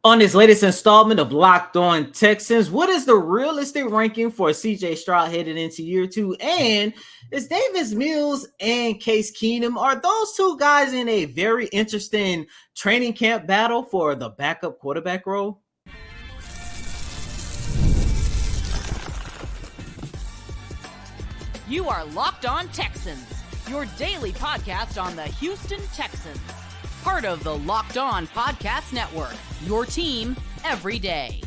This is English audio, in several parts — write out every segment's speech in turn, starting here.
On this latest installment of Locked On Texans, what is the realistic ranking for CJ Stroud headed into year 2? And is Davis Mills and Case Keenum, are those two guys in a very interesting training camp battle for the backup quarterback role? You are Locked On Texans, your daily podcast on the Houston Texans. Part of the Locked On Podcast Network, your team every day.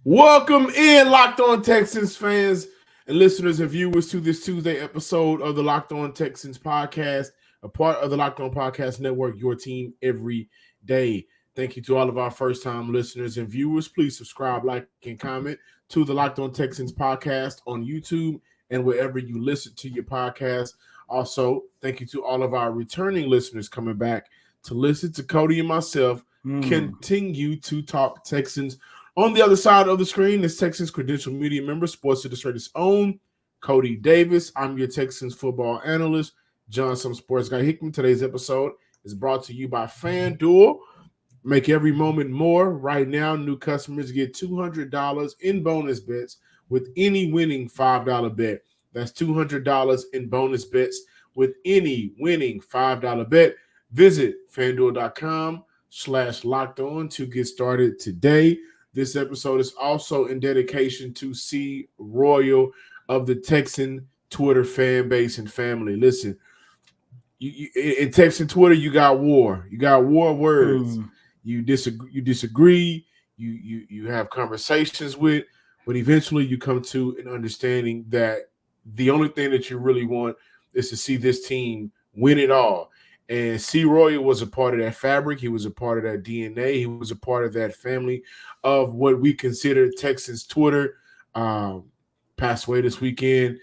Welcome in, Locked On Texans fans and listeners and viewers, to this Tuesday episode of the Locked On Texans podcast, a part of the Locked On Podcast Network, your team every day. Thank you to all of our first-time listeners and viewers. Please subscribe, like, and comment to the Locked On Texans podcast on YouTube and wherever you listen to your podcast. Also, thank you to all of our returning listeners coming back to listen to Cody and myself continue to talk Texans. On the other side of the screen is Texans credential media member, Sports Illustrated's own Cody Davis. I'm your Texans football analyst, John Some Sports Guy Hickman. Today's episode is brought to you by FanDuel. Make every moment more. Right now, new customers get $200 in bonus bets with any winning $5 bet. That's $200 in bonus bets with any winning $5 bet. Visit FanDuel.com/lockedon to get started today. This episode is also in dedication to C. Royal of the Texan Twitter fan base and family. Listen, in Texan Twitter, you got war. You got war words. You disagree. You have conversations with, but eventually you come to an understanding that the only thing that you really want is to see this team win it all. And C. Royal was a part of that fabric. He was a part of that DNA. He was a part of that family of what we consider Texans Twitter. Passed away this weekend.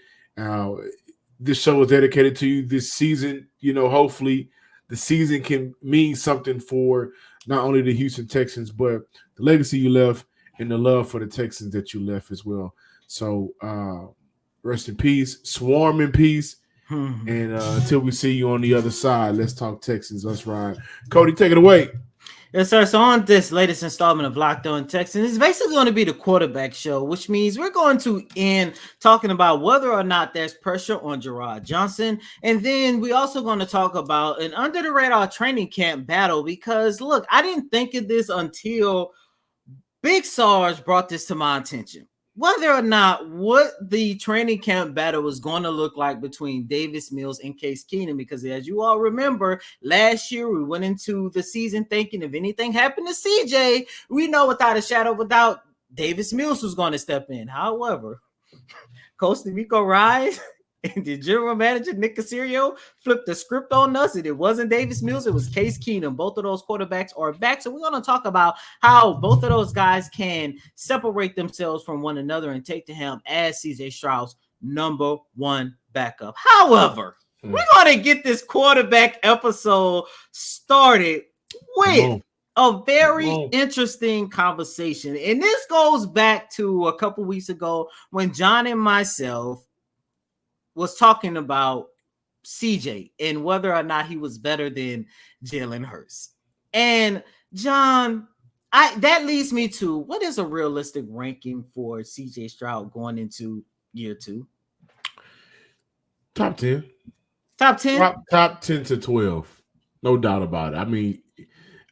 This show was dedicated to you this season. You know, hopefully the season can mean something for not only the Houston Texans, but the legacy you left and the love for the Texans that you left as well. So rest in peace, swarm in peace. And until we see you on the other side, let's talk Texans. Let's ride. Cody, take it away. Yes, sir. So on this latest installment of Locked On Texans, it's basically going to be the quarterback show, which means we're going to end talking about whether or not there's pressure on Gerard Johnson. And then we're also going to talk about an under-the-radar training camp battle because, look, I didn't think of this until Big Sarge brought this to my attention. Whether or not what the training camp battle was going to look like between Davis Mills and Case Keenum, because as you all remember, last year we went into the season thinking if anything happened to CJ, we know without a shadow of a doubt, Davis Mills was going to step in. However, Costa Rica Rise and the general manager, Nick Caserio, flipped the script on us, and it wasn't Davis Mills, it was Case Keenum. Both of those quarterbacks are back, so we're going to talk about how both of those guys can separate themselves from one another and take to him as CJ Stroud's number one backup. However, we're going to get this quarterback episode started with a very interesting conversation, and this goes back to a couple weeks ago when John and myself was talking about CJ and whether or not he was better than Jalen Hurts. And John, that leads me to what is a realistic ranking for CJ Stroud going into year 2? Top 10. Top 10? Top 10 to 12. No doubt about it. I mean,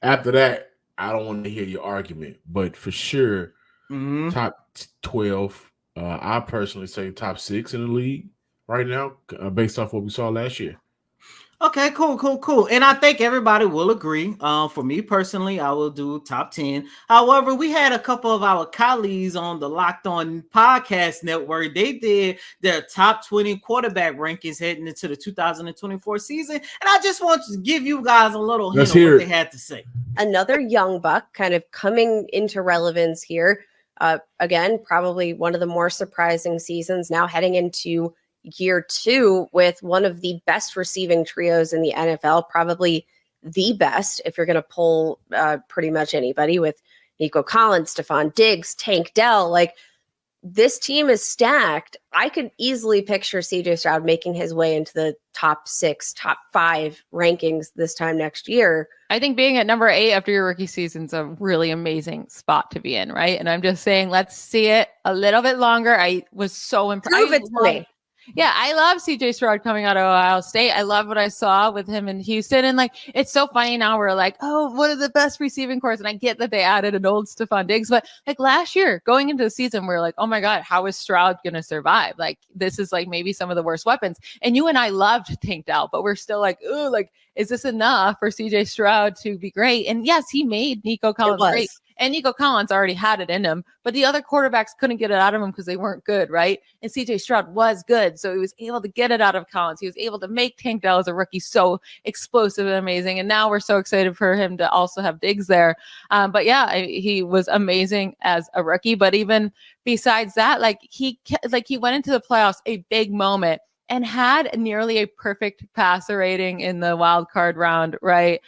after that, I don't want to hear your argument, but for sure, top 12. I personally say top 6 in the league right now, based off what we saw last year. Okay, cool. And I think everybody will agree. For me personally, I will do top 10. However, we had a couple of our colleagues on the Locked On Podcast Network. They did their top 20 quarterback rankings heading into the 2024 season. And I just want to give you guys a little hint of what they had to say. Another young buck kind of coming into relevance here. Again, probably one of the more surprising seasons now heading into year 2 with one of the best receiving trios in the NFL, probably the best if you're going to pull pretty much anybody with Nico Collins, Stephon Diggs, Tank Dell. Like this team is stacked. I could easily picture CJ Stroud making his way into the top 6, top 5 rankings this time next year. I think being at number 8 after your rookie season is a really amazing spot to be in, right? And I'm just saying, let's see it a little bit longer. I was so impressed. Prove it to me. Yeah, I love CJ Stroud coming out of Ohio State. I love what I saw with him in Houston. And like, it's so funny now we're like, oh, what are the best receiving cores? And I get that they added an old Stephon Diggs, but like last year going into the season, we're like, oh my God, how is Stroud going to survive? Like, this is like maybe some of the worst weapons. And you and I loved Tank Dell, but we're still like, oh, like, is this enough for CJ Stroud to be great? And yes, he made Nico Collins great. And Nico Collins already had it in him, but the other quarterbacks couldn't get it out of him because they weren't good, right? And CJ Stroud was good, so he was able to get it out of Collins. He was able to make Tank Dell as a rookie so explosive and amazing. And now we're so excited for him to also have Diggs there. But yeah, he was amazing as a rookie. But even besides that, like he went into the playoffs a big moment and had nearly a perfect passer rating in the wild card round, right?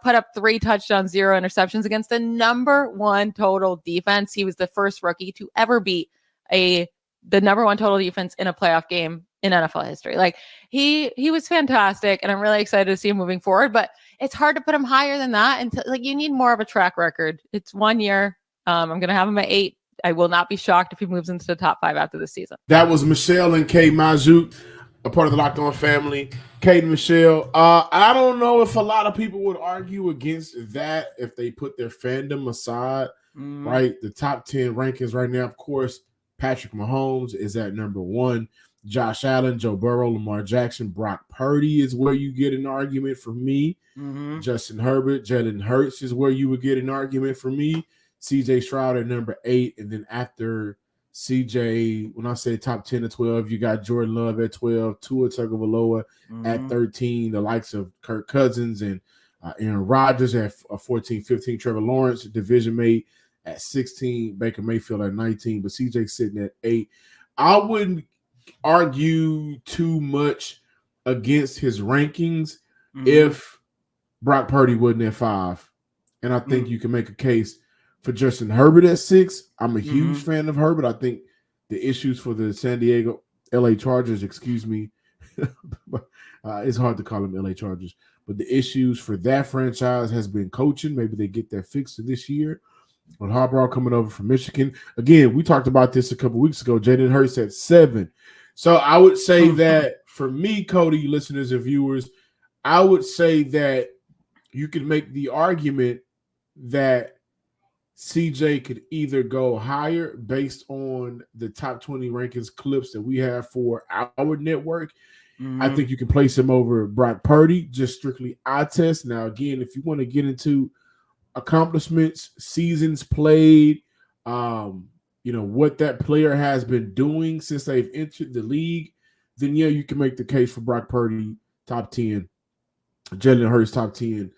Put up 3 touchdowns, 0 interceptions against the number 1 total defense. He was the first rookie to ever beat the number 1 total defense in a playoff game in NFL history. Like he was fantastic, and I'm really excited to see him moving forward, but it's hard to put him higher than that. And like, you need more of a track record. It's 1 year. I'm going to have him at 8. I will not be shocked if he moves into the top 5 after this season. That was Michelle and Kay Mazout, a part of the Locked On family. Kate and Michelle, I don't know if a lot of people would argue against that if they put their fandom aside, right? The top 10 rankings right now, of course, Patrick Mahomes is at number 1. Josh Allen, Joe Burrow, Lamar Jackson, Brock Purdy is where you get an argument for me. Justin Herbert, Jalen Hurts is where you would get an argument for me. CJ Stroud at number 8, and then after CJ, when I say top 10 to 12, you got Jordan Love at 12, Tua Tagovailoa at 13, the likes of Kirk Cousins and Aaron Rodgers at 14, 15, Trevor Lawrence, division mate at 16, Baker Mayfield at 19, but CJ sitting at 8. I wouldn't argue too much against his rankings if Brock Purdy wasn't at 5. And I think you can make a case for Justin Herbert at 6. I'm a huge fan of Herbert. I think the issues for the San Diego LA Chargers, excuse me, it's hard to call them LA Chargers, but the issues for that franchise has been coaching. Maybe they get that fixed this year. With Harbaugh coming over from Michigan. Again, we talked about this a couple weeks ago. Jalen Hurts at 7. So I would say that for me, Cody, listeners and viewers, I would say that you could make the argument that CJ could either go higher based on the top 20 rankings clips that we have for our network. I think you can place him over Brock Purdy, just strictly eye test. Now, again, if you want to get into accomplishments, seasons played, what that player has been doing since they've entered the league, then yeah, you can make the case for Brock Purdy top 10, Jalen Hurts top 10,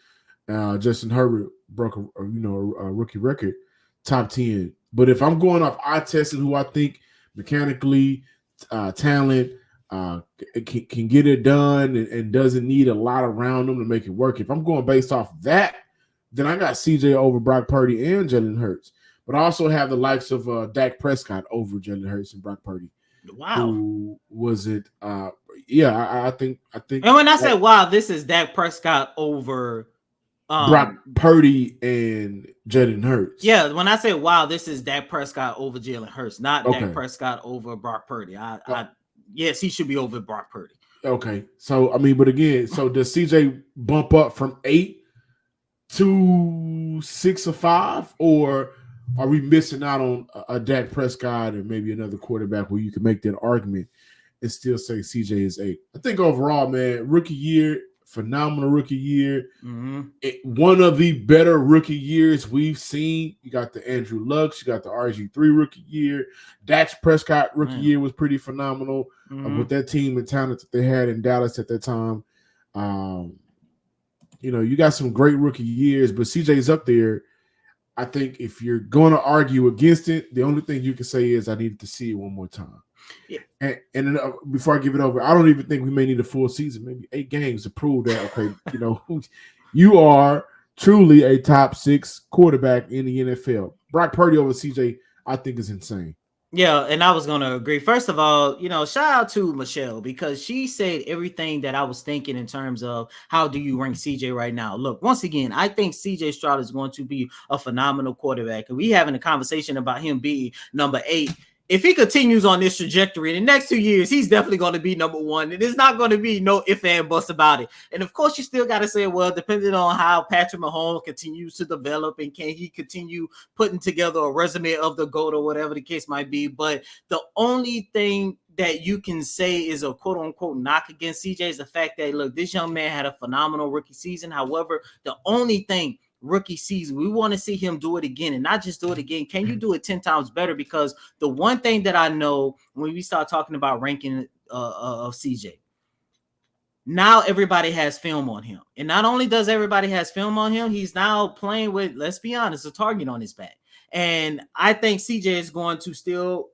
Justin Herbert broke a rookie record, top 10. But if I'm going off eye testing who I think mechanically, talent, can get it done and doesn't need a lot around them to make it work. If I'm going based off that, then I got CJ over Brock Purdy and Jalen Hurts. But I also have the likes of Dak Prescott over Jalen Hurts and Brock Purdy. Wow. Who was it? I think. And when I say wow, this is Dak Prescott over Brock Purdy and Jalen Hurts. Yeah, when I say wow, this is Dak Prescott over Jalen Hurts, not Dak Prescott over Brock Purdy. Yes, he should be over Brock Purdy. Okay. So but again, so does CJ bump up from 8 to 6 or 5, or are we missing out on a Dak Prescott and maybe another quarterback where you can make that argument and still say CJ is 8? I think overall, man, rookie year, phenomenal rookie year. One of the better rookie years we've seen. You got the Andrew Luck, you got the RG3 rookie year. Dak Prescott rookie year was pretty phenomenal with that team and talent that they had in Dallas at that time. You got some great rookie years, but CJ's up there. I think if you're going to argue against it, the only thing you can say is I needed to see it one more time. Yeah. And before I give it over, I don't even think we may need a full season, maybe 8 games to prove that, okay, you are truly a top 6 quarterback in the NFL. Brock Purdy over CJ, I think, is insane. Yeah, and I was gonna agree. First of all, shout out to Michelle because she said everything that I was thinking in terms of how do you rank CJ right now. Look, once again, I think CJ Stroud is going to be a phenomenal quarterback, and we having a conversation about him being number 8. If he continues on this trajectory in the next 2 years, he's definitely going to be number 1. And it's not going to be no if and buts about it. And of course, you still got to say, well, depending on how Patrick Mahomes continues to develop and can he continue putting together a resume of the GOAT or whatever the case might be. But the only thing that you can say is a quote unquote knock against CJ is the fact that, look, this young man had a phenomenal rookie season. However, the only thing rookie season, we want to see him do it again, and not just do it again. Can you do it 10 times better? Because the one thing that I know when we start talking about ranking of CJ, now everybody has film on him. And not only does everybody has film on him, he's now playing with, let's be honest, a target on his back. And I think CJ is going to still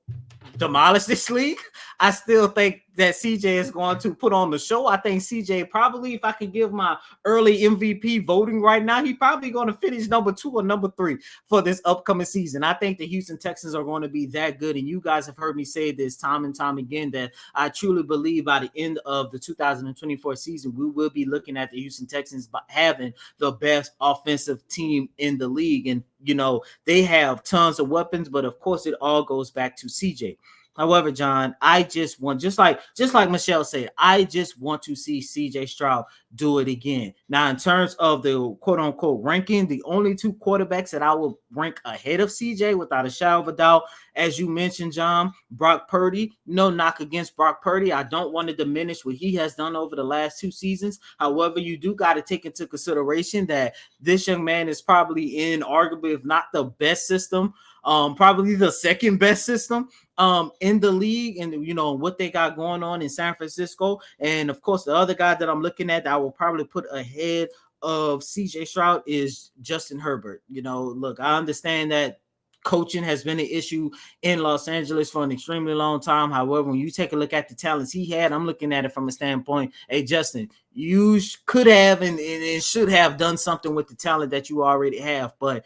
demolish this league. I still think that CJ is going to put on the show. I think CJ probably, if I can give my early MVP voting right now, he's probably going to finish number 2 or number 3 for this upcoming season. I think the Houston Texans are going to be that good. And you guys have heard me say this time and time again, that I truly believe by the end of the 2024 season, we will be looking at the Houston Texans having the best offensive team in the league. And, they have tons of weapons, but of course it all goes back to CJ. However, John, I just want, just like Michelle said, I just want to see CJ Stroud do it again. Now, in terms of the quote unquote ranking, the only 2 quarterbacks that I will rank ahead of CJ without a shadow of a doubt, as you mentioned, John, Brock Purdy. No knock against Brock Purdy. I don't want to diminish what he has done over the last 2 seasons. However, you do got to take into consideration that this young man is probably in arguably, if not the best system, probably the second best system in the league, and what they got going on in San Francisco. And of course, the other guy that I'm looking at that I will probably put ahead of CJ Stroud is Justin Herbert. Look, I understand that coaching has been an issue in Los Angeles for an extremely long time. However, when you take a look at the talents he had, I'm looking at it from a standpoint, hey, Justin, you could have and should have done something with the talent that you already have. But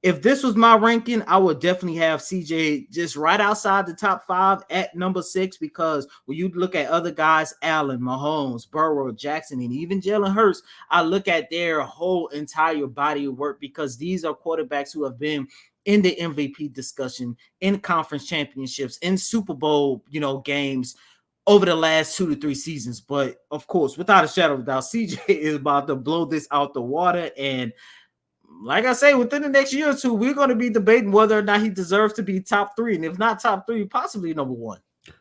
if this was my ranking, I would definitely have CJ just right outside the top 5 at number 6, because when you look at other guys, Allen, Mahomes, Burrow, Jackson, and even Jalen Hurts, I look at their whole entire body of work, because these are quarterbacks who have been in the MVP discussion, in conference championships, in Super Bowl, games over the last 2 to 3 seasons. But of course, without a shadow of a doubt, CJ is about to blow this out the water. And like I say, within the next year or 2, we're going to be debating whether or not he deserves to be top 3. And if not top 3, possibly number 1.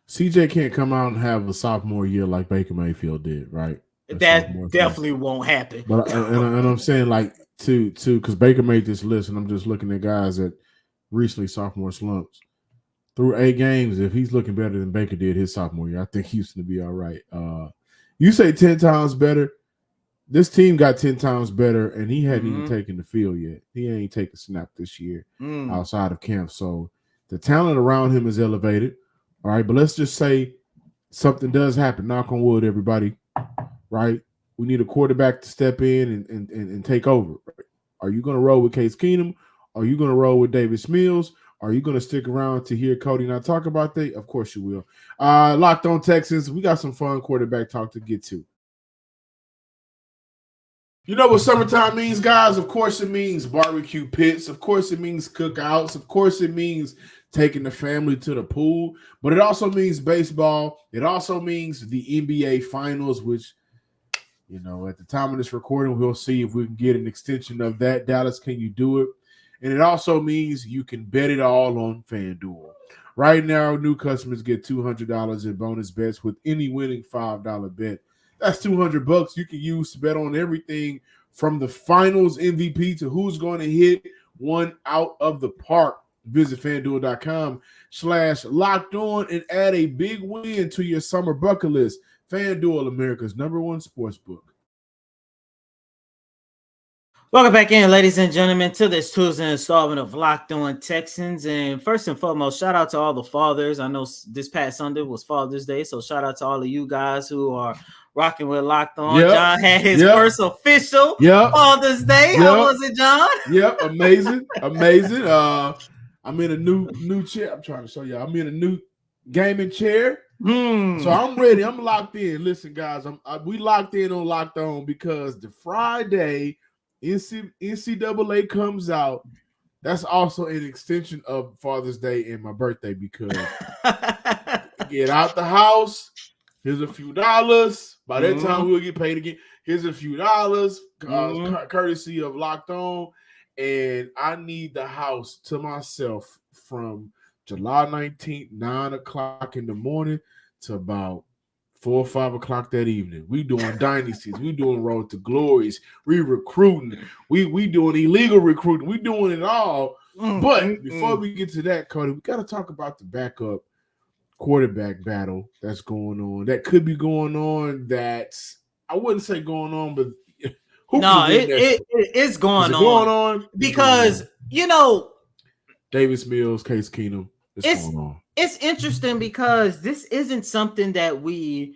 CJ can't come out and have a sophomore year like Baker Mayfield did, right? That definitely won't happen. But and I'm saying, like, to because Baker made this list, and I'm just looking at guys that recently sophomore slumps. Through 8 games, if he's looking better than Baker did his sophomore year, I think Houston will be all right. You say 10 times better. This team got 10 times better, and he hadn't even taken the field yet. He ain't taken a snap this year outside of camp. So the talent around him is elevated. All right, but let's just say something does happen. Knock on wood, everybody. Right? We need a quarterback to step in and take over. Are you going to roll with Case Keenum? Are you going to roll with Davis Mills? Are you going to stick around to hear Cody and I talk about that? Of course you will. Locked on Texans. We got some fun quarterback talk to get to. You know what summertime means, guys? Of course it means barbecue pits. Of course it means cookouts. Of course it means taking the family to the pool. But it also means baseball. It also means the NBA Finals, which, at the time of this recording, we'll see if we can get an extension of that. Dallas, can you do it? And it also means you can bet it all on FanDuel. Right now, new customers get $200 in bonus bets with any winning $5 bet. That's $200 you can use to bet on everything from the finals MVP to who's going to hit one out of the park. Visit FanDuel.com/locked-on and add a big win to your summer bucket list. FanDuel, America's #1 sportsbook. Welcome back in, ladies and gentlemen, to this Tuesday installment of Locked On Texans. And first and foremost, shout out to all the fathers. I know this past Sunday was Father's Day, so shout out to all of you guys who are rocking with Locked On. Yep. John had his first official Father's Day. How was it, John? Yep, amazing. I'm in a new chair. I'm trying to show y'all. I'm in a new gaming chair. So I'm ready. I'm locked in. Listen, guys, we locked in on Locked On because the Friday NCAA comes out. That's also an extension of Father's Day and my birthday because get out the house. Here's a few dollars. By that time, we'll get paid again. Here's a few dollars, courtesy of Locked On. And I need the house to myself from July 19th, 9 o'clock in the morning to about 4 or 5 o'clock that evening. We doing dynasties. We doing road to glories. We recruiting. We doing illegal recruiting. We doing it all. But before we get to that, Cody, we got to talk about the backup quarterback battle that's going on. That could be going on. That's, I wouldn't say going on, but it's going on because Davis Mills, Case Keenum. It's going on. It's interesting because this isn't something that we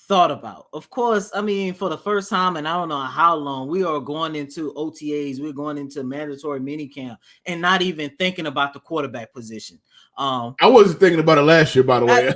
thought about. Of course, I mean, for the first time, and I don't know how long, we are going into OTAs, we're going into mandatory minicamp, and not even thinking about the quarterback position. I wasn't thinking about it last year, by the way.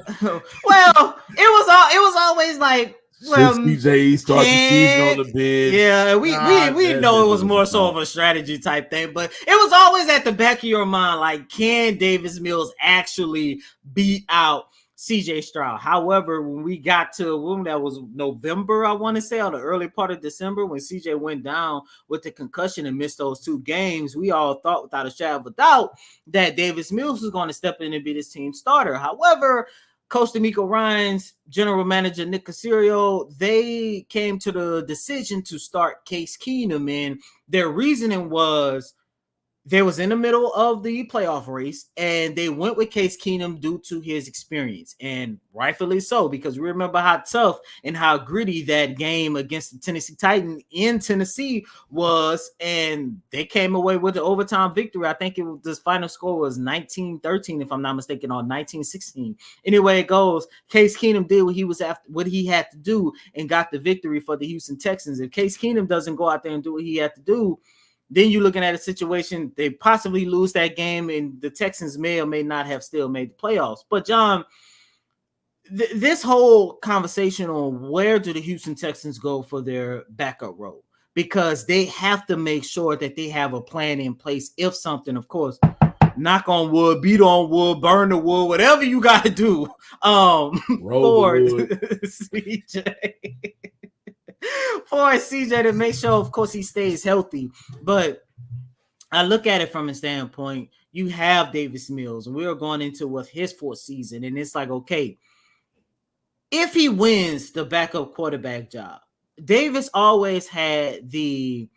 Well, it was always like, well, CJ started the season on the bench. Yeah, we know it was more so of a strategy type thing, but it was always at the back of your mind, like, can Davis Mills actually beat out CJ Stroud? However, when we got to when that was November, I want to say, or the early part of December, when CJ went down with the concussion and missed those 2 games, we all thought without a shadow of a doubt that Davis Mills was going to step in and be this team starter. However, Coach DeMeco Ryans, general manager Nick Caserio, they came to the decision to start Case Keenum, and their reasoning was they was in the middle of the playoff race, and they went with Case Keenum due to his experience, and rightfully so, because we remember how tough and how gritty that game against the Tennessee Titans in Tennessee was, and they came away with the overtime victory. I think the final score was 19-13, if I'm not mistaken, or 19-16. Anyway, it goes. Case Keenum did what he had to do and got the victory for the Houston Texans. If Case Keenum doesn't go out there and do what he had to do, then you're looking at a situation they possibly lose that game, and the Texans may or may not have still made the playoffs. But John, this whole conversation on where do the Houston Texans go for their backup role, because they have to make sure that they have a plan in place if something, of course, knock on wood, beat on wood, burn the wood, whatever you got to do for CJ. For CJ to make sure, of course, he stays healthy. But I look at it from a standpoint, you have Davis Mills, and we are going into his 4th season, and it's like, okay, if he wins the backup quarterback job, Davis always had the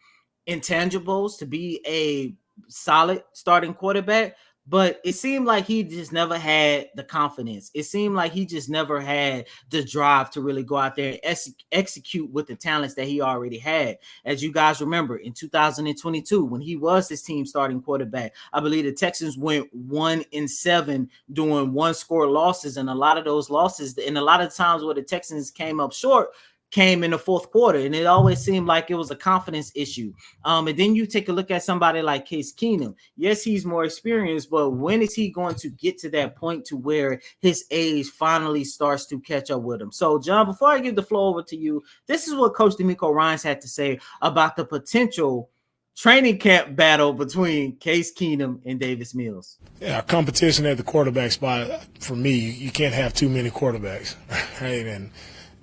intangibles to be a solid starting quarterback, but it seemed like he just never had the confidence. It seemed like he just never had the drive to really go out there and execute with the talents that he already had. As you guys remember, in 2022, when he was this team starting quarterback, I believe the Texans went 1-7 doing 1-score losses, and a lot of those losses, and a lot of times where the Texans came up short, came in the 4th quarter, and it always seemed like it was a confidence issue. And then you take a look at somebody like Case Keenum. Yes, he's more experienced, but when is he going to get to that point to where his age finally starts to catch up with him? So, John, before I give the floor over to you, this is what Coach DeMeco Ryans had to say about the potential training camp battle between Case Keenum and Davis Mills. Yeah, competition at the quarterback spot, for me, you can't have too many quarterbacks, right? And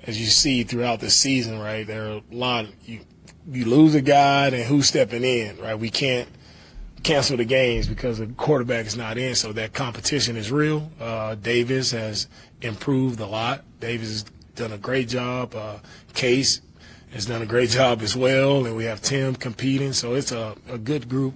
as you see throughout the season, right, there are a lot of, you lose a guy, and who's stepping in, right? We can't cancel the games because the quarterback is not in, so that competition is real. Davis has improved a lot. Davis has done a great job. Case has done a great job as well, and we have Tim competing, so it's a good group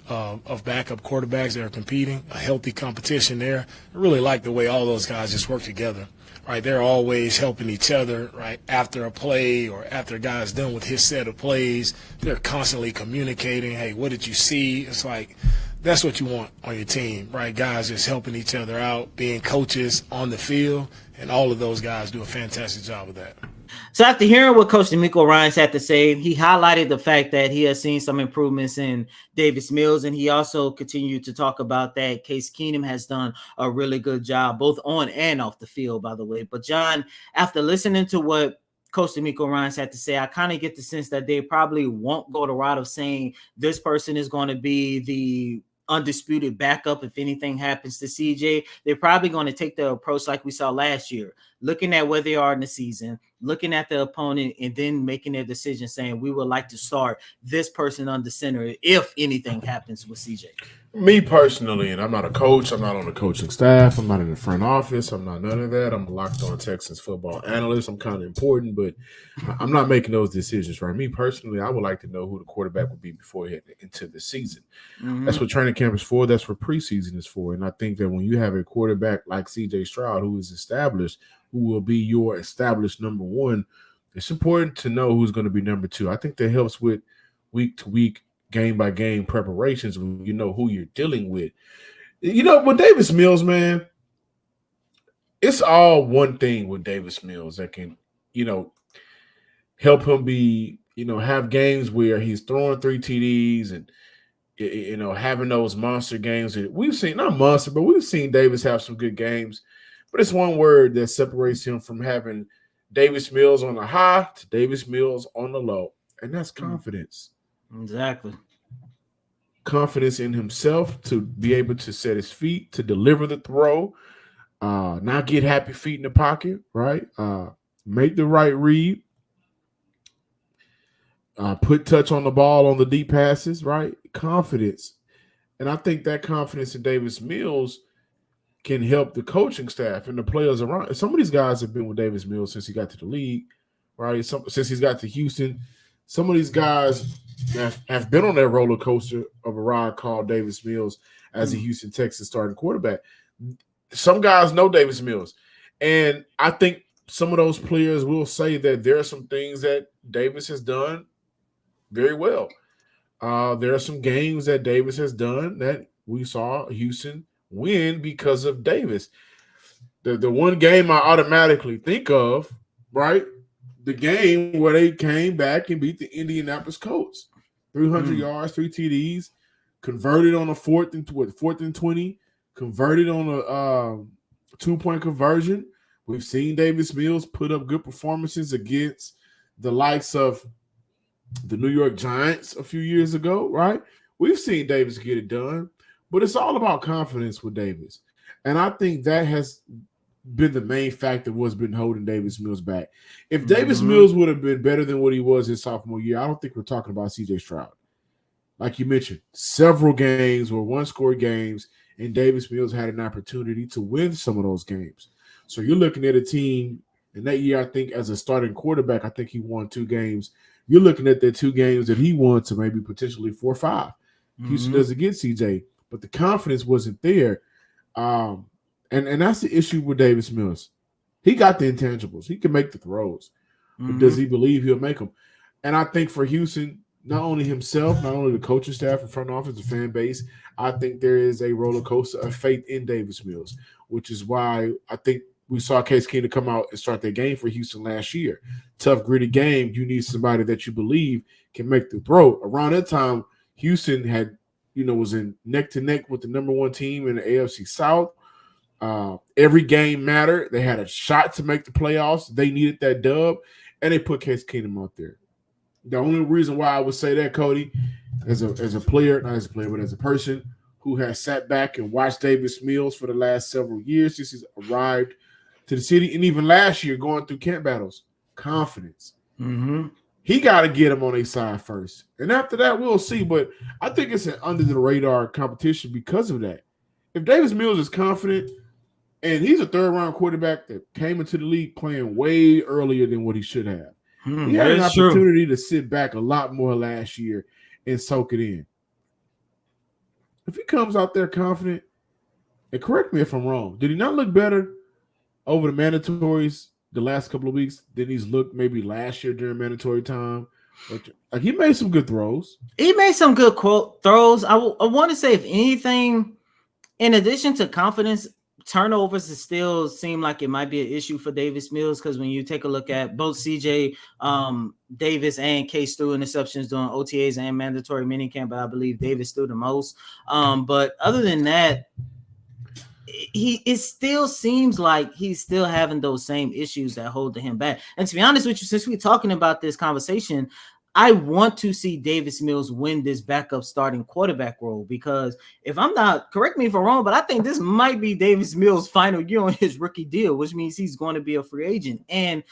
of backup quarterbacks that are competing, a healthy competition there. I really like the way all those guys just work together. Right, they're always helping each other, right, after a play or after a guy's done with his set of plays. They're constantly communicating, hey, what did you see? It's like that's what you want on your team, right? Guys just helping each other out, being coaches on the field, and all of those guys do a fantastic job of that. So after hearing what Coach DeMeco Ryans had to say, he highlighted the fact that he has seen some improvements in Davis Mills, and he also continued to talk about that Case Keenum has done a really good job, both on and off the field, by the way. But John, after listening to what Coach DeMeco Ryans had to say, I kind of get the sense that they probably won't go the route of saying this person is going to be the undisputed backup if anything happens to CJ. They're probably going to take the approach like we saw last year, looking at where they are in the season, looking at the opponent, and then making their decision saying we would like to start this person under center if anything happens with CJ. Me personally, and I'm not a coach, I'm not on the coaching staff, I'm not in the front office, I'm not none of that. I'm a Locked On Texans football analyst. I'm kind of important, but I'm not making those decisions, right? Me personally, I would like to know who the quarterback would be before he head into the season. Mm-hmm. That's what training camp is for. That's what preseason is for. And I think that when you have a quarterback like CJ Stroud, who is established, who will be your established number one, it's important to know who's going to be number two. I think that helps with week-to-week, game-by-game preparations when you know who you're dealing with. You know, with Davis Mills, man, it's all one thing with Davis Mills that can, you know, help him be, you know, have games where he's throwing 3 TDs and, you know, having those monster games. We've seen, not monster, but we've seen Davis have some good games. But it's one word that separates him from having Davis Mills on the high to Davis Mills on the low, and that's confidence. Exactly. Confidence in himself to be able to set his feet, to deliver the throw, not get happy feet in the pocket, right? Make the right read, put touch on the ball on the deep passes, right? Confidence. And I think that confidence in Davis Mills can help the coaching staff and the players around. Some of these guys have been with Davis Mills since he got to the league, right? Since he's got to Houston. Some of these guys have been on that roller coaster of a ride called Davis Mills as a Houston Texans starting quarterback. Some guys know Davis Mills. And I think some of those players will say that there are some things that Davis has done very well. There are some games that Davis has done that we saw Houston win because of Davis. The one game I automatically think of, right? The game where they came back and beat the Indianapolis Colts. 300 yards, 3 TDs, converted on a 4th and 20, converted on a 2-point conversion. We've seen Davis Mills put up good performances against the likes of the New York Giants a few years ago, right? We've seen Davis get it done, but it's all about confidence with Davis. And I think that has been the main factor of what's been holding Davis Mills back. If Davis Mills would have been better than what he was his sophomore year, I don't think we're talking about CJ Stroud. Like you mentioned, several games were one-score games, and Davis Mills had an opportunity to win some of those games. So you're looking at a team, and that year I think as a starting quarterback, I think he won 2 games. You're looking at the 2 games that he won to maybe potentially 4 or 5. Houston doesn't get CJ, but the confidence wasn't there. And that's the issue with Davis Mills. He got the intangibles. He can make the throws. But does he believe he'll make them? And I think for Houston, not only himself, not only the coaching staff and front office, the fan base, I think there is a roller coaster of faith in Davis Mills, which is why I think we saw Case Keenum come out and start that game for Houston last year. Tough, gritty game. You need somebody that you believe can make the throw. Around that time, Houston had, was in neck-to-neck with the number 1 team in the AFC South. Every game mattered. They had a shot to make the playoffs. They needed that dub, and they put Case Keenum out there. The only reason why I would say that, Cody, as a player, not as a player, but as a person who has sat back and watched Davis Mills for the last several years since he's arrived to the city, and even last year going through camp battles, confidence. He got to get him on a side first. And after that, we'll see. But I think it's an under-the-radar competition because of that. If Davis Mills is confident, and he's a third-round quarterback that came into the league playing way earlier than what he should have. He had an opportunity to sit back a lot more last year and soak it in. If he comes out there confident, and correct me if I'm wrong, did he not look better over the mandatories the last couple of weeks than he's looked maybe last year during mandatory time? Like he made some good throws. He made some good throws. I want to say, if anything, in addition to confidence, turnovers still seem like it might be an issue for Davis Mills, because when you take a look at both CJ Davis and Case threw interceptions during OTAs and mandatory minicamp, but I believe Davis threw the most. But other than that, it still seems like he's still having those same issues that hold him back. And to be honest with you, since we're talking about this conversation, I want to see Davis Mills win this backup starting quarterback role, because if I'm not, correct me if I'm wrong, but I think this might be Davis Mills' final year on his rookie deal, which means he's going to be a free agent. And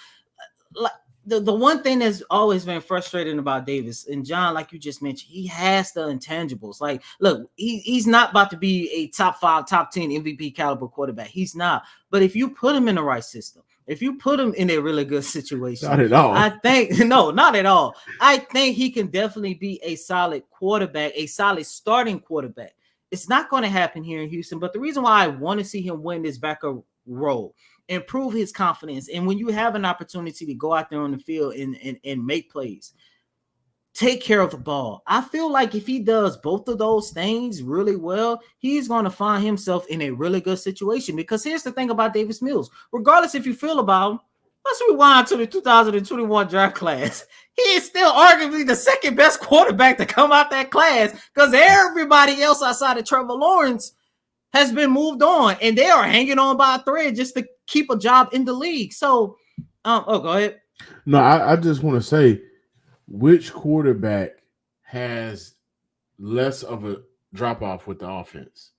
like the one thing that's always been frustrating about Davis, and John, like you just mentioned, he has the intangibles. Like, look, he's not about to be a top 5, top 10 MVP caliber quarterback. He's not. But if you put him in the right system, if you put him in a really good situation, not at all. I think not at all. I think he can definitely be a solid quarterback, a solid starting quarterback. It's not going to happen here in Houston, but the reason why I want to see him win this backup role, improve his confidence, and when you have an opportunity to go out there on the field and make plays, take care of the ball. I feel like if he does both of those things really well, he's going to find himself in a really good situation. Because here's the thing about Davis Mills, regardless if you feel about him, let's rewind to the 2021 draft class. He is still arguably the second best quarterback to come out that class, because everybody else outside of Trevor Lawrence has been moved on, and they are hanging on by a thread just to keep a job in the league. So, go ahead. No, I just want to say, which quarterback has less of a drop off with the offense?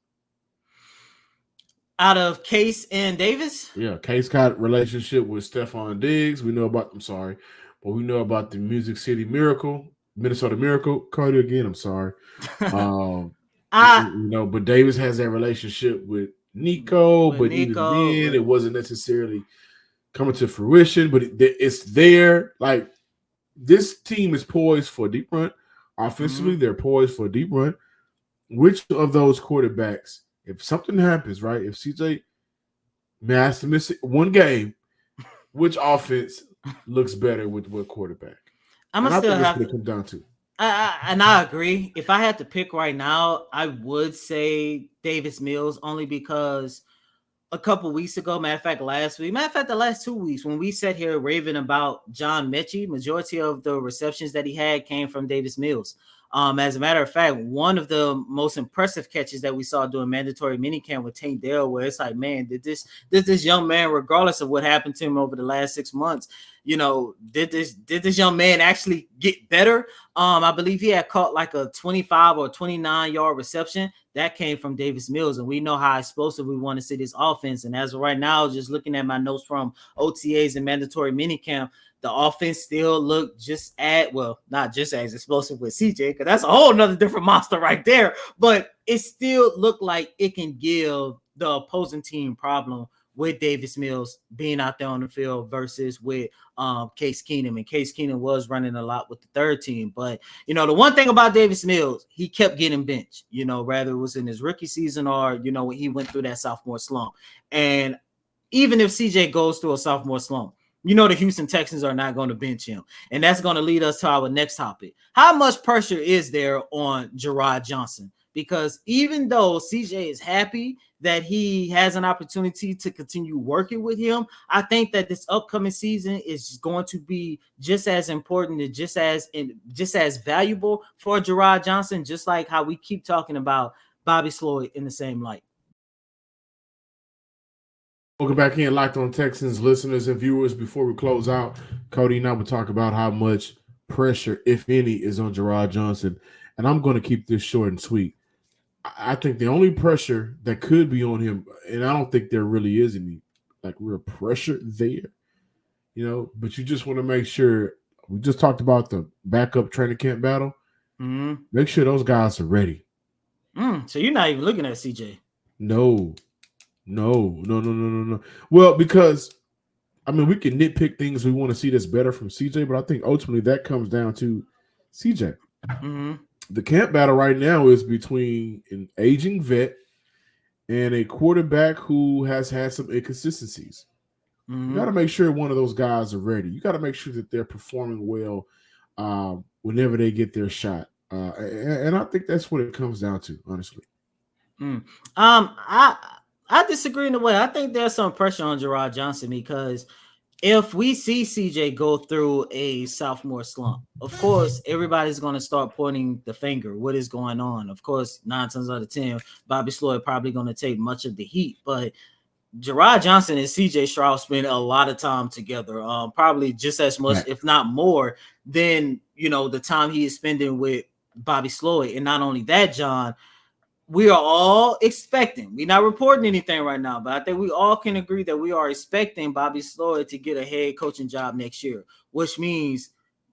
Out of Case and Davis? Yeah, Case got relationship with Stephon Diggs. We know about, but we know about the Music City Miracle, Minnesota Miracle. Cody again, I'm sorry. But Davis has that relationship with Nico, but even then, it wasn't necessarily coming to fruition, but it's there. Like, this team is poised for a deep run. Offensively, they're poised for a deep run. Which of those quarterbacks, if something happens, right? If CJ has to miss one game, which offense looks better with what quarterback? I'm gonna still have to come down to. I agree. If I had to pick right now, I would say Davis Mills, only because a couple weeks ago, the last 2 weeks, when we sat here raving about John Mechie, majority of the receptions that he had came from Davis Mills. As a matter of fact, one of the most impressive catches that we saw during mandatory minicamp with Tank Dell, where it's like, man, did this young man, regardless of what happened to him over the last 6 months, did this young man actually get better? I believe he had caught like a 25 or 29 yard reception. That came from Davis Mills, and we know how explosive we want to see this offense. And as of right now, just looking at my notes from OTAs and mandatory minicamp, the offense still looked not just as explosive with CJ, because that's a whole nother different monster right there. But it still looked like it can give the opposing team problem with Davis Mills being out there on the field versus with Case Keenum. And Case Keenum was running a lot with the third team. But, the one thing about Davis Mills, he kept getting benched, whether it was in his rookie season or, when he went through that sophomore slump. And even if CJ goes through a sophomore slump, the Houston Texans are not going to bench him. And that's going to lead us to our next topic. How much pressure is there on Gerard Johnson? Because even though CJ is happy that he has an opportunity to continue working with him, I think that this upcoming season is going to be just as important and just as valuable for Gerard Johnson, just like how we keep talking about Bobby Sloyd in the same light. Welcome back in, Locked On Texans listeners and viewers. Before we close out, Cody and I will talk about how much pressure, if any, is on Gerard Johnson. And I'm going to keep this short and sweet. I think the only pressure that could be on him, and I don't think there really is any real pressure there, but you just want to make sure. We just talked about the backup training camp battle. Mm-hmm. Make sure those guys are ready. So you're not even looking at CJ? No. Well, because we can nitpick things we want to see that's better from CJ, but I think ultimately that comes down to CJ. Mm-hmm. The camp battle right now is between an aging vet and a quarterback who has had some inconsistencies. Mm-hmm. You got to make sure one of those guys are ready. You got to make sure that they're performing well whenever they get their shot. And I think that's what it comes down to, honestly. I disagree in a way. I think there's some pressure on Gerard Johnson because if we see CJ go through a sophomore slump, of course, everybody's going to start pointing the finger. What is going on? Of course, 9 times out of 10, Bobby Sloyd probably going to take much of the heat. But Gerard Johnson and CJ Stroud spend a lot of time together, probably just as much, if not more, than the time he is spending with Bobby Sloyd. And not only that, John, we are all expecting, we're not reporting anything right now, but I think we all can agree that we are expecting Bobby Sloyd to get a head coaching job next year, which means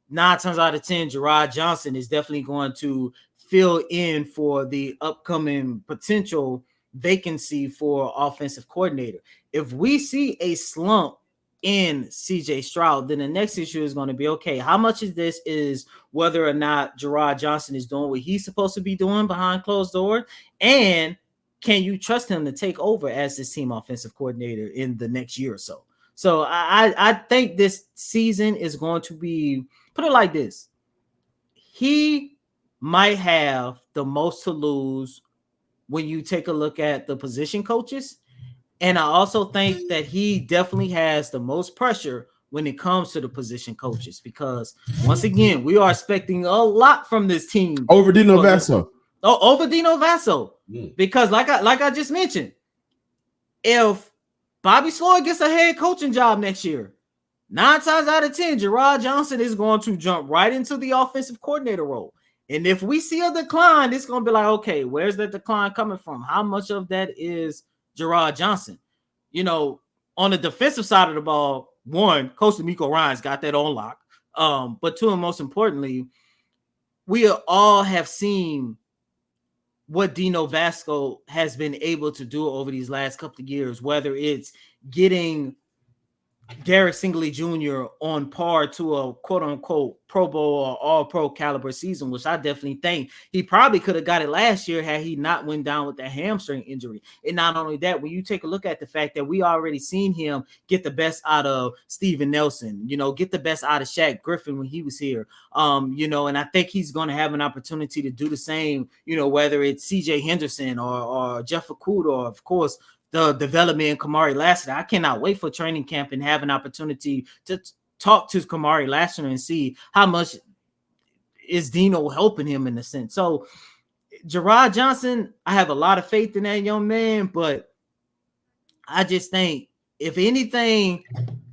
9 times out of 10, Gerard Johnson is definitely going to fill in for the upcoming potential vacancy for offensive coordinator. If we see a slump in CJ Stroud, then the next issue is going to be, okay, how much of this is whether or not Gerard Johnson is doing what he's supposed to be doing behind closed doors, and can you trust him to take over as this team offensive coordinator in the next year or so? So I think this season is going to be, put it like this, he might have the most to lose when you take a look at the position coaches. And I also think that he definitely has the most pressure when it comes to the position coaches, because once again, we are expecting a lot from this team. Over Dino Vasso. Over Dino Vasso. Because like I just mentioned, if Bobby Sloyd gets a head coaching job next year, 9 times out of 10, Gerard Johnson is going to jump right into the offensive coordinator role. And if we see a decline, it's going to be like, okay, where's that decline coming from? How much of that is Gerard Johnson? On the defensive side of the ball, one, Coach D'Amico Ryans got that on lock. But two, and most importantly, we all have seen what Dino Vasco has been able to do over these last couple of years, whether it's getting Derek Stingley Jr. on par to a quote-unquote Pro Bowl or all-pro caliber season, which I definitely think he probably could have got it last year had he not went down with that hamstring injury. And not only that, when you take a look at the fact that we already seen him get the best out of Steven Nelson, get the best out of Shaq Griffin when he was here, and I think he's going to have an opportunity to do the same, whether it's CJ Henderson or Jeff Okudah, or of course, the development in Kamari Lassiter. I cannot wait for training camp and have an opportunity to talk to Kamari Lassiter and see how much is Dino helping him in a sense. So Gerard Johnson, I have a lot of faith in that young man, but I just think if anything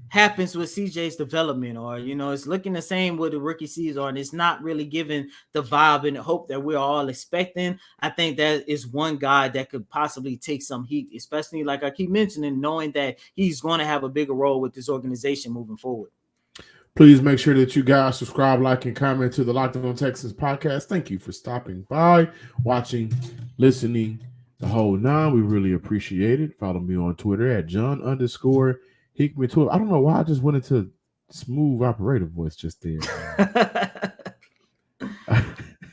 happens with CJ's development, or it's looking the same with the rookie season, and it's not really giving the vibe and the hope that we're all expecting, I think that is one guy that could possibly take some heat, especially like I keep mentioning, knowing that he's going to have a bigger role with this organization moving forward. Please make sure that you guys subscribe, like, and comment to the Locked On Texans podcast. Thank you for stopping by, watching, listening, the whole nine. We really appreciate it. Follow me on Twitter at John_Hickman12. I don't know why I just went into smooth operator voice just there.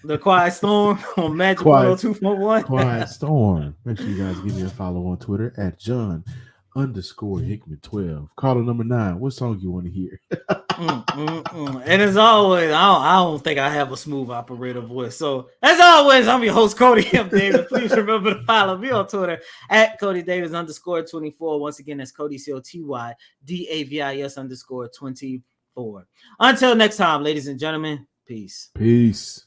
The Quiet Storm on Magic 102.1. Quiet Storm. Make sure you guys give me a follow on Twitter at John_Hickman12. Caller number 9. What song you want to hear? And as always, I don't think I have a smooth operator voice. So as always, I'm your host, Cody M. Davis. Please remember to follow me on Twitter at CodyDavis_24. Once again, that's Cody COTY DAVIS_24. Until next time, ladies and gentlemen, peace. Peace.